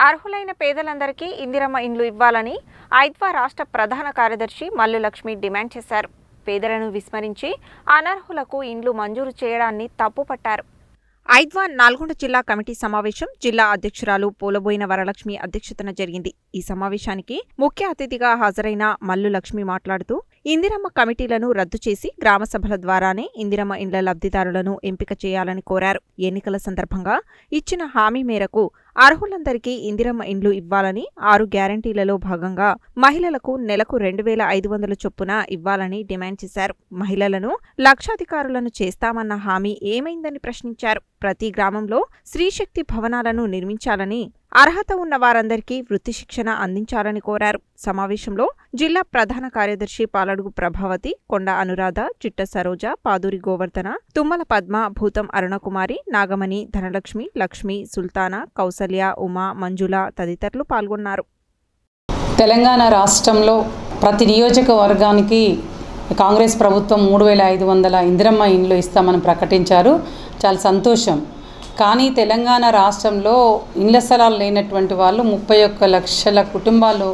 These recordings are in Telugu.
అర్హులైన పేదలందరికీ ఇందిరమ్మ ఇండ్లు ఇవ్వాలని ఐద్వా రాష్ట్ర ప్రధాన కార్యదర్శి మల్లు లక్ష్మి డిమాండ్ చేశారు. పేదలను విస్మరించి అనర్హులకు ఇండ్లు మంజూరు చేయడాన్ని తప్పుపట్టారు. ఐద్వా నల్గొండ జిల్లా కమిటీ సమావేశం జిల్లా అధ్యక్షురాలు పోలబోయిన వరలక్ష్మి అధ్యక్షతన జరిగింది. ఈ సమావేశానికి ముఖ్య అతిథిగా హాజరైన మల్లు లక్ష్మి మాట్లాడుతూ ఇందిరమ్మ కమిటీలను రద్దు చేసి గ్రామ సభల ద్వారానే ఇందిరమ్మ ఇండ్ల లబ్ధిదారులను ఎంపిక చేయాలని కోరారు. ఎన్నికల సందర్భంగా ఇచ్చిన హామీ మేరకు అర్హులందరికీ ఇందిరమ్మ ఇండ్లు ఇవ్వాలని 6 గ్యారంటీలలో భాగంగా మహిళలకు నెలకు 2,500 చొప్పున ఇవ్వాలని డిమాండ్ చేశారు. మహిళలను లక్షాధికారులను చేస్తామన్న హామీ ఏమైందని ప్రశ్నించారు. ప్రతి గ్రామంలో స్త్రీశక్తి భవనాలను నిర్మించాలని, అర్హత ఉన్న వారందరికీ వృత్తి శిక్షణ అందించాలని కోరారు. సమావేశంలో జిల్లా ప్రధాన కార్యదర్శి పాలడుగు ప్రభావతి, కొండ అనురాధ, చిట్ట సరోజ, పాదూరి గోవర్ధన, తుమ్మల పద్మ, భూతం అరుణకుమారి, నాగమణి, ధనలక్ష్మి, లక్ష్మి, సుల్తానా, కౌసల్య, ఉమా, మంజుల తదితరులు పాల్గొన్నారు. తెలంగాణ రాష్ట్రంలో ప్రతి నియోజకవర్గానికి కాంగ్రెస్ ప్రభుత్వం 3,500 ఇందిరమ్మ ఇండ్లు ఇస్తామని ప్రకటించారు. చాలా సంతోషం. కానీ తెలంగాణ రాష్ట్రంలో ఇండ్ల స్థలాలు లేనటువంటి వాళ్ళు 31 లక్షల కుటుంబాలు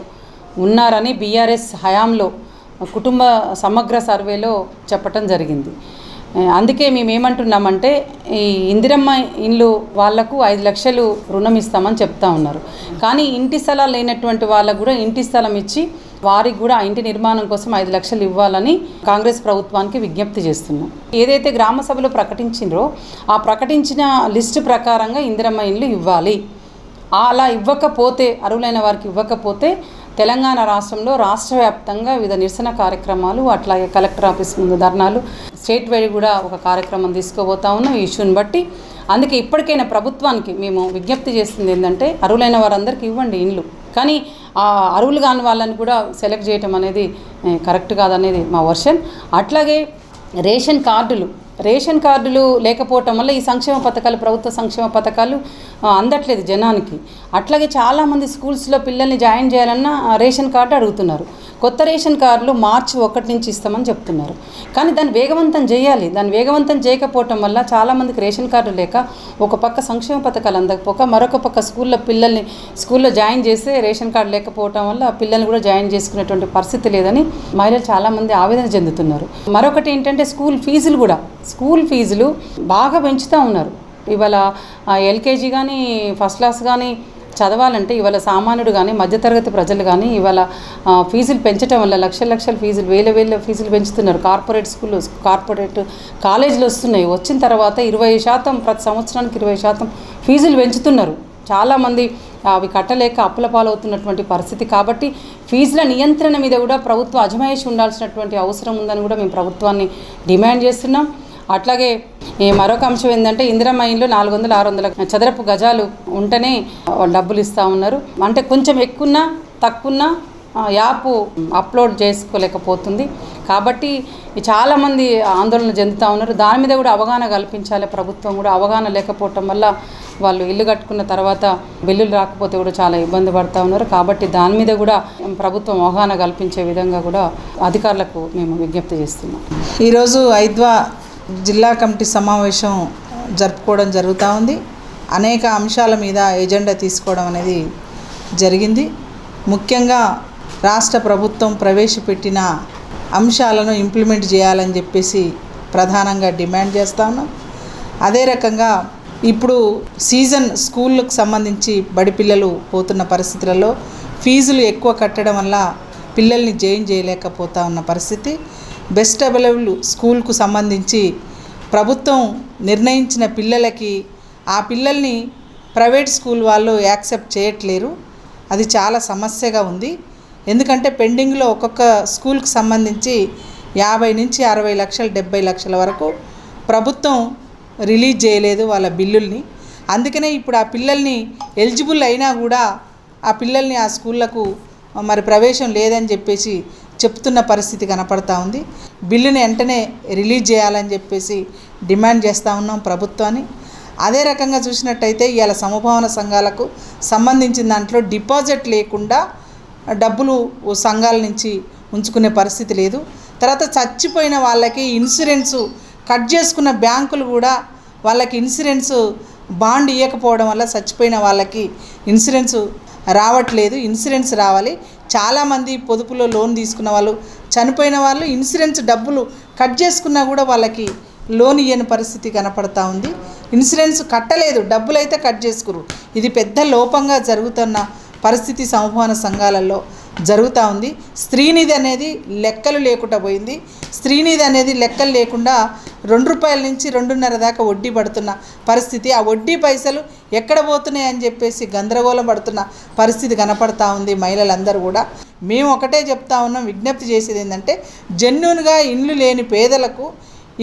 ఉన్నారని బీఆర్ఎస్ హయాంలో కుటుంబ సమగ్ర సర్వేలో చెప్పటం జరిగింది. అందుకే మేము ఏమంటున్నామంటే ఈ ఇందిరమ్మ ఇండ్లు వాళ్లకు 5 లక్షలు రుణం ఇస్తామని చెప్తా ఉన్నారు. కానీ ఇంటి స్థలాలు లేనటువంటి వాళ్ళకు కూడా ఇంటి స్థలం ఇచ్చి వారికి కూడా ఆ ఇంటి నిర్మాణం కోసం 5 లక్షలు ఇవ్వాలని కాంగ్రెస్ ప్రభుత్వానికి విజ్ఞప్తి చేస్తున్నాం. ఏదైతే గ్రామ సభలో ప్రకటించిండ్రో ఆ ప్రకటించిన లిస్టు ప్రకారంగా ఇందిరమ్మ ఇండ్లు ఇవ్వాలి. అలా ఇవ్వకపోతే, అర్హులైన వారికి ఇవ్వకపోతే తెలంగాణ రాష్ట్రంలో రాష్ట్ర వ్యాప్తంగా వివిధ నిరసన కార్యక్రమాలు, అట్లాగే కలెక్టర్ ఆఫీస్ ముందు ధర్నాలు, స్టేట్ వైడ్ కూడా ఒక కార్యక్రమం తీసుకోబోతా ఉన్నాం ఈ ఇష్యూని బట్టి. అందుకే ఇప్పటికైనా ప్రభుత్వానికి మేము విజ్ఞప్తి చేస్తుంది ఏంటంటే అర్హులైన వారందరికీ ఇవ్వండి ఇండ్లు, కానీ అర్హులు కాని వాళ్ళని కూడా సెలెక్ట్ చేయటం అనేది కరెక్ట్ కాదనేది మా వర్షన్. అట్లాగే రేషన్ కార్డులు లేకపోవటం వల్ల ఈ సంక్షేమ పథకాలు, ప్రభుత్వ సంక్షేమ పథకాలు అందట్లేదు జనానికి. అట్లాగే చాలామంది స్కూల్స్లో పిల్లల్ని జాయిన్ చేయాలన్నా రేషన్ కార్డు అడుగుతున్నారు. కొత్త రేషన్ కార్డులు మార్చి 1 నుంచి ఇస్తామని చెప్తున్నారు. కానీ దాన్ని వేగవంతం చేయాలి. దాన్ని వేగవంతం చేయకపోవటం వల్ల చాలామందికి రేషన్ కార్డు లేక ఒక పక్క సంక్షేమ పథకాలు అందకపోక మరొక పక్క స్కూల్లో జాయిన్ చేస్తే రేషన్ కార్డు లేకపోవటం వల్ల పిల్లల్ని కూడా జాయిన్ చేసుకునేటువంటి పరిస్థితి లేదని మహిళలు చాలామంది ఆవేదన చెందుతున్నారు. మరొకటి ఏంటంటే స్కూల్ ఫీజులు బాగా పెంచుతూ ఉన్నారు. ఇవాళ ఎల్కేజీ కానీ ఫస్ట్ క్లాస్ కానీ చదవాలంటే ఇవాళ సామాన్యుడు కానీ మధ్యతరగతి ప్రజలు కానీ ఇవాళ ఫీజులు పెంచడం వల్ల లక్షల ఫీజులు, వేల ఫీజులు పెంచుతున్నారు. కార్పొరేట్ కాలేజీలు వస్తున్నాయి. వచ్చిన తర్వాత 20% ప్రతి సంవత్సరానికి 20% ఫీజులు పెంచుతున్నారు. చాలామంది అవి కట్టలేక అప్పుల పాలవుతున్నటువంటి పరిస్థితి. కాబట్టి ఫీజుల నియంత్రణ మీద కూడా ప్రభుత్వం అజమాయిషి ఉండాల్సినటువంటి అవసరం ఉందని కూడా మేము ప్రభుత్వాన్ని డిమాండ్ చేస్తున్నాం. అట్లాగే మరొక అంశం ఏంటంటే ఇందిరమ్మ ఇండ్లు 400-600 చదరపు గజాలు ఉంటేనే డబ్బులు ఇస్తూ ఉన్నారు. అంటే కొంచెం ఎక్కువన్నా తక్కువన్నా యాప్ అప్లోడ్ చేసుకోలేకపోతుంది. కాబట్టి చాలామంది ఆందోళన చెందుతూ ఉన్నారు. దాని మీద కూడా అవగాహన కల్పించాలి. ప్రభుత్వం కూడా అవగాహన లేకపోవటం వల్ల వాళ్ళు ఇల్లు కట్టుకున్న తర్వాత బిల్లులు రాకపోతే కూడా చాలా ఇబ్బంది పడుతూ ఉన్నారు. కాబట్టి దాని మీద కూడా ప్రభుత్వం అవగాహన కల్పించే విధంగా కూడా అధికారులకు మేము విజ్ఞప్తి చేస్తున్నాం. ఈరోజు ఐద్వా జిల్లా కమిటీ సమావేశం జరుపుకోవడం జరుగుతూ ఉంది. అనేక అంశాల మీద ఎజెండా తీసుకోవడం అనేది జరిగింది. ముఖ్యంగా రాష్ట్ర ప్రభుత్వం ప్రవేశపెట్టిన అంశాలను ఇంప్లిమెంట్ చేయాలని చెప్పేసి ప్రధానంగా డిమాండ్ చేస్తూ ఉన్నాం. అదే రకంగా ఇప్పుడు స్కూళ్ళకు సంబంధించి బడి పిల్లలు పోతున్న పరిస్థితులలో ఫీజులు ఎక్కువ కట్టడం వల్ల పిల్లల్ని జాయిన్ చేయలేకపోతా ఉన్న పరిస్థితి. బెస్ట్ అవైలబుల్ స్కూల్కు సంబంధించి ప్రభుత్వం నిర్ణయించిన పిల్లలకి ఆ పిల్లల్ని ప్రైవేట్ స్కూల్ వాళ్ళు యాక్సెప్ట్ చేయట్లేరు. అది చాలా సమస్యగా ఉంది. ఎందుకంటే పెండింగ్లో ఒక్కొక్క స్కూల్కి సంబంధించి 50 నుంచి 60 లక్షలు 70 లక్షల వరకు ప్రభుత్వం రిలీజ్ చేయలేదు వాళ్ళ బిల్లుల్ని. అందుకనే ఇప్పుడు ఆ పిల్లల్ని ఎలిజిబుల్ అయినా కూడా ఆ పిల్లల్ని ఆ స్కూళ్ళకు మరి ప్రవేశం లేదని చెప్పేసి చెప్తున్న పరిస్థితి కనపడతా ఉంది. బిల్లుని వెంటనే రిలీజ్ చేయాలని చెప్పేసి డిమాండ్ చేస్తూ ఉన్నాం ప్రభుత్వాన్ని. అదే రకంగా చూసినట్టయితే ఇవాళ సమభావన సంఘాలకు సంబంధించిన దాంట్లో డిపాజిట్ లేకుండా డబ్బులు సంఘాల నుంచి ఉంచుకునే పరిస్థితి లేదు. తర్వాత చచ్చిపోయిన వాళ్ళకి ఇన్సూరెన్సు కట్ చేసుకున్న బ్యాంకులు కూడా వాళ్ళకి ఇన్సూరెన్స్ బాండ్ ఇవ్వకపోవడం వల్ల చచ్చిపోయిన వాళ్ళకి ఇన్సూరెన్స్ రావట్లేదు. ఇన్సూరెన్స్ రావాలి. చాలామంది పొదుపులో లోన్ తీసుకున్న వాళ్ళు చనిపోయిన వాళ్ళు ఇన్సూరెన్స్ డబ్బులు కట్ చేసుకున్నా కూడా వాళ్ళకి లోన్ ఇవ్వని పరిస్థితి కనపడతా ఉంది. ఇన్సూరెన్స్ కట్టలేదు, డబ్బులు అయితే కట్ చేసుకురు. ఇది పెద్ద లోపంగా జరుగుతున్న పరిస్థితి సమూహాన సంఘాలలో జరుగుతూ ఉంది. స్త్రీనిధి అనేది లెక్కలు లేకుండా పోయింది. స్త్రీనిధి అనేది లెక్కలు లేకుండా ₹2 నుంచి 2.5 దాకా వడ్డీ పడుతున్న పరిస్థితి. ఆ వడ్డీ పైసలు ఎక్కడ పోతున్నాయి అని చెప్పేసి గందరగోళం పడుతున్న పరిస్థితి కనపడతా ఉంది. మహిళలందరూ కూడా మేము ఒకటే చెప్తా ఉన్నాం, విజ్ఞప్తి చేసేది ఏంటంటే జెన్యూన్గా ఇండ్లు లేని పేదలకు,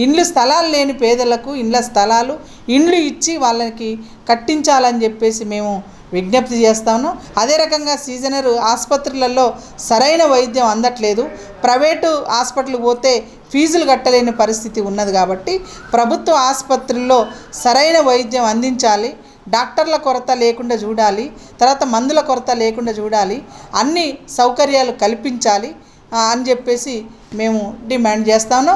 ఇండ్లు స్థలాలు లేని పేదలకు ఇండ్ల స్థలాలు ఇండ్లు ఇచ్చి వాళ్ళకి కట్టించాలని చెప్పేసి మేము విజ్ఞప్తి చేస్తాను. అదే రకంగా సీజనర్ ఆసుపత్రులలో సరైన వైద్యం అందట్లేదు. ప్రైవేటు హాస్పిటల్కి పోతే ఫీజులు కట్టలేని పరిస్థితి ఉన్నది. కాబట్టి ప్రభుత్వ ఆసుపత్రుల్లో సరైన వైద్యం అందించాలి. డాక్టర్ల కొరత లేకుండా చూడాలి. తర్వాత మందుల కొరత లేకుండా చూడాలి. అన్ని సౌకర్యాలు కల్పించాలి అని చెప్పేసి మేము డిమాండ్ చేస్తాను.